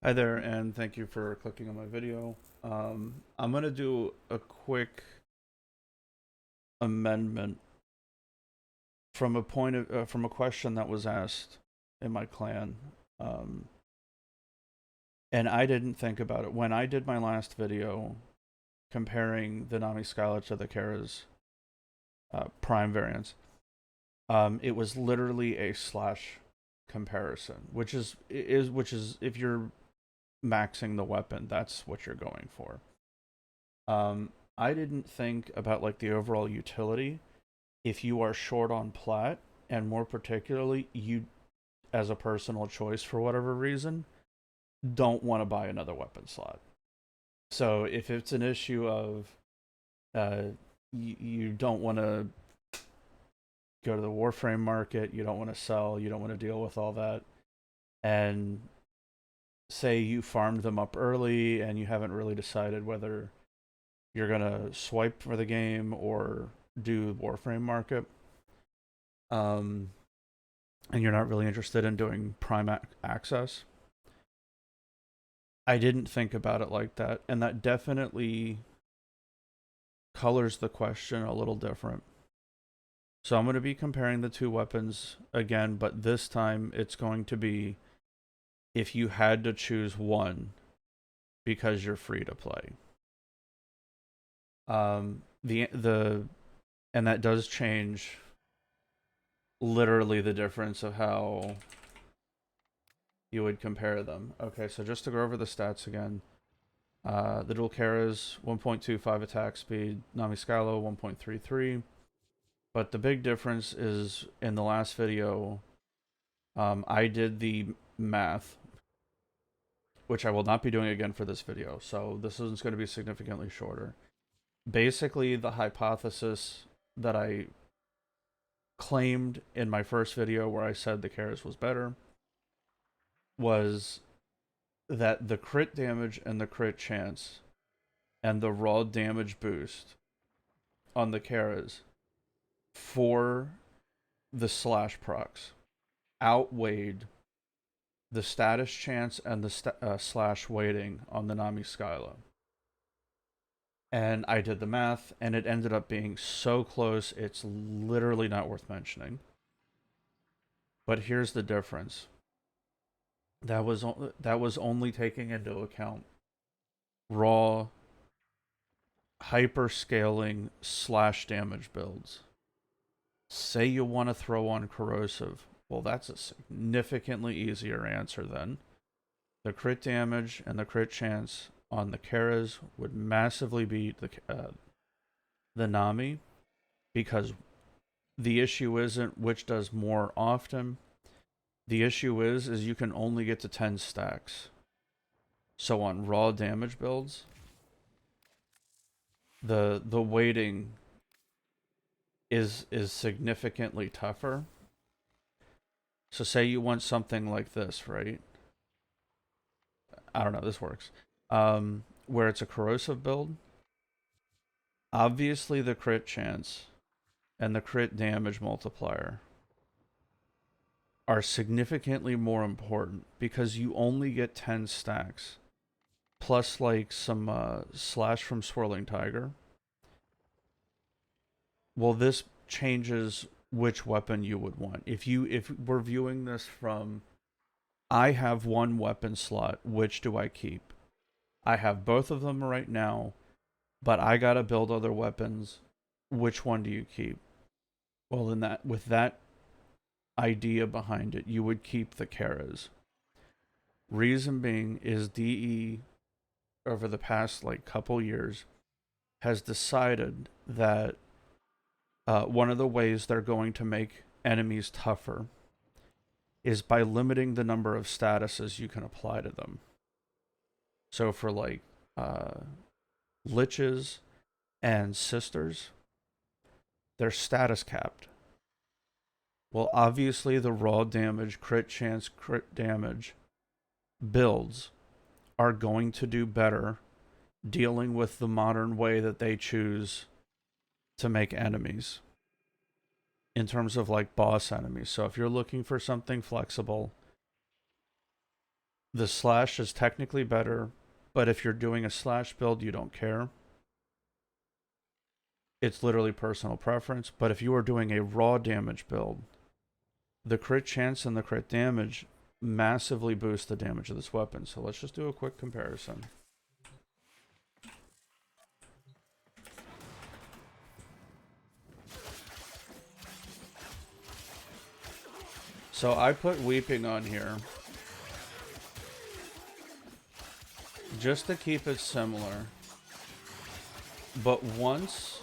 Hi there, and thank you for clicking on my video. I'm gonna do a quick amendment from from a question that was asked in my clan, um, and I didn't think about it when I did my last video comparing the Nami Skyla to the Keres Prime variants. It was literally a slash comparison, which is if you're maxing the weapon, that's what you're going for. I didn't think about like the overall utility. If you are short on plat, and more particularly, you as a personal choice for whatever reason, don't want to buy another weapon slot. So if it's an issue of uh, you don't want to go to the Warframe market, you don't want to sell, you don't want to deal with all that, and say you farmed them up early and you haven't really decided whether you're gonna swipe for the game or do Warframe market, um, and you're not really interested in doing Prime access. I didn't think about it like that, and that definitely colors the question a little different. So I'm going to be comparing the two weapons again, but this time it's going to be if you had to choose one because you're free to play. The and that does change literally the difference of how you would compare them. Okay, so just to go over the stats again, the dual keres 1.25 attack speed, Nami Skylo 1.33. But the big difference is in the last video, I did the math, which I will not be doing again for this video. So this is going to be significantly shorter. Basically, the hypothesis that I claimed in my first video, where I said the keres was better, was that the crit damage and the crit chance and the raw damage boost on the keres for the slash procs outweighed the status chance and the slash weighting on the Nami Skyla. And I did the math, and it ended up being so close, it's literally not worth mentioning. But here's the difference. That was only taking into account raw hyper scaling slash damage builds. Say you want to throw on corrosive. Well, that's a significantly easier answer then. The crit damage and the crit chance on the keres would massively beat the Nami, because the issue isn't which does more often. The issue is you can only get to 10 stacks. So on raw damage builds, the weighting is significantly tougher. So say you want something like this, right? I don't know, this works. Where it's a corrosive build, obviously the crit chance and the crit damage multiplier are significantly more important because you only get 10 stacks plus like some slash from Swirling Tiger. Well, this changes which weapon you would want. If we're viewing this from I have one weapon slot, which do I keep? I have both of them right now, but I got to build other weapons. Which one do you keep? Well, in that with that idea behind it, you would keep the keres. Reason being is DE over the past like couple years has decided that one of the ways they're going to make enemies tougher is by limiting the number of statuses you can apply to them. So for like uh, liches and sisters, they're status capped. Well, obviously the raw damage, crit chance, crit damage builds are going to do better dealing with the modern way that they choose to make enemies in terms of like boss enemies. So if you're looking for something flexible, The slash is technically better, but if you're doing a slash build, you don't care. It's literally personal preference. But if you are doing a raw damage build, the crit chance and the crit damage massively boost the damage of this weapon. So let's just do a quick comparison. So I put Weeping on here just to keep it similar. But once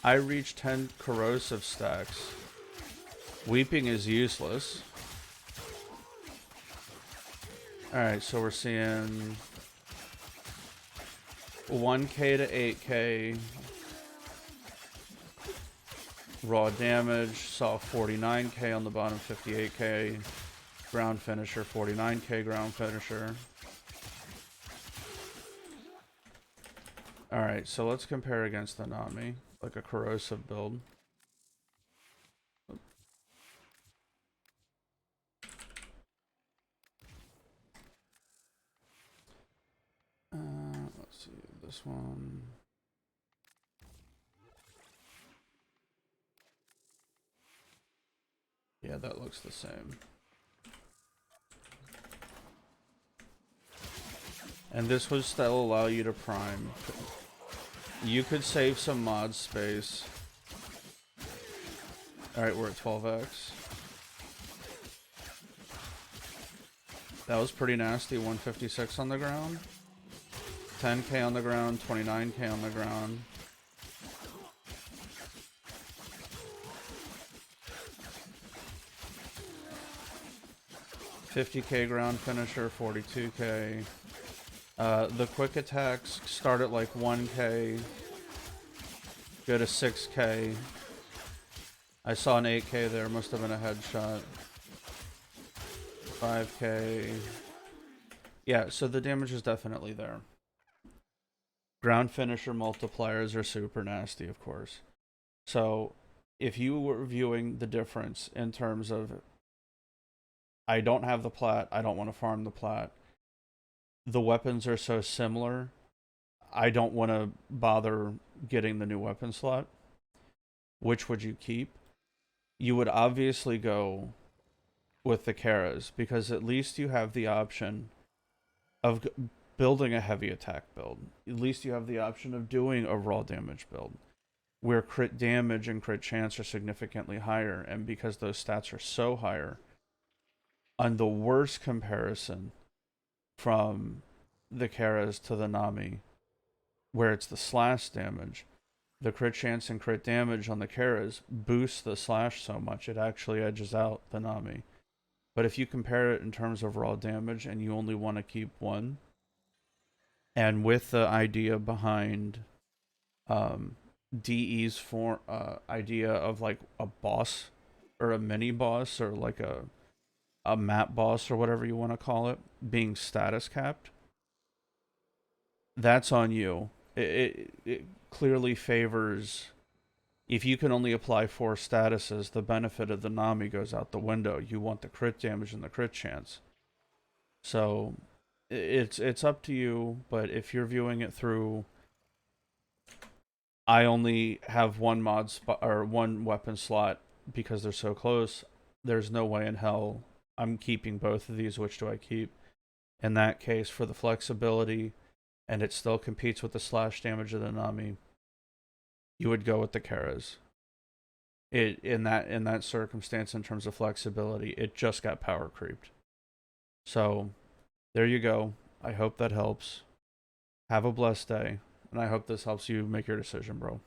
I reach 10 corrosive stacks, Weeping is useless. Alright, so we're seeing 1k to 8k raw damage. Saw 49k on the bottom, 58k ground finisher, 49k ground finisher. Alright, so let's compare against the Nami, like a corrosive build. Let's see, this one. Yeah, that looks the same. And this would still allow you to prime. You could save some mod space. Alright, we're at 12x. That was pretty nasty. 156 on the ground. 10k on the ground. 29k on the ground. $50k ground finisher. 42k. The quick attacks start at like 1k. Go to 6k. I saw an 8k there. Must have been a headshot. 5k. Yeah, so the damage is definitely there. Ground finisher multipliers are super nasty, of course. So if you were viewing the difference in terms of, I don't have the plat, I don't want to farm the plat, the weapons are so similar, I don't want to bother getting the new weapon slot. Which would you keep? You would obviously go with the keres, because at least you have the option of building a heavy attack build. At least you have the option of doing a raw damage build, where crit damage and crit chance are significantly higher, and because those stats are so higher, on the worst comparison from the keres to the Nami, where it's the slash damage, the crit chance and crit damage on the keres boosts the slash so much it actually edges out the Nami. But if you compare it in terms of raw damage and you only want to keep one, and with the idea behind DE's idea of like a boss or a mini boss or like a map boss or whatever you want to call it being status capped, that's on you. It clearly favors, if you can only apply 4 statuses, the benefit of the Nami goes out the window. You want the crit damage and the crit chance. So it's up to you, but if you're viewing it through, I only have one mod spot or one weapon slot because they're so close, there's no way in hell I'm keeping both of these. Which do I keep? In that case, for the flexibility, and it still competes with the slash damage of the Nami, you would go with the keres. In that circumstance, in terms of flexibility, it just got power creeped. So there you go. I hope that helps. Have a blessed day, and I hope this helps you make your decision, bro.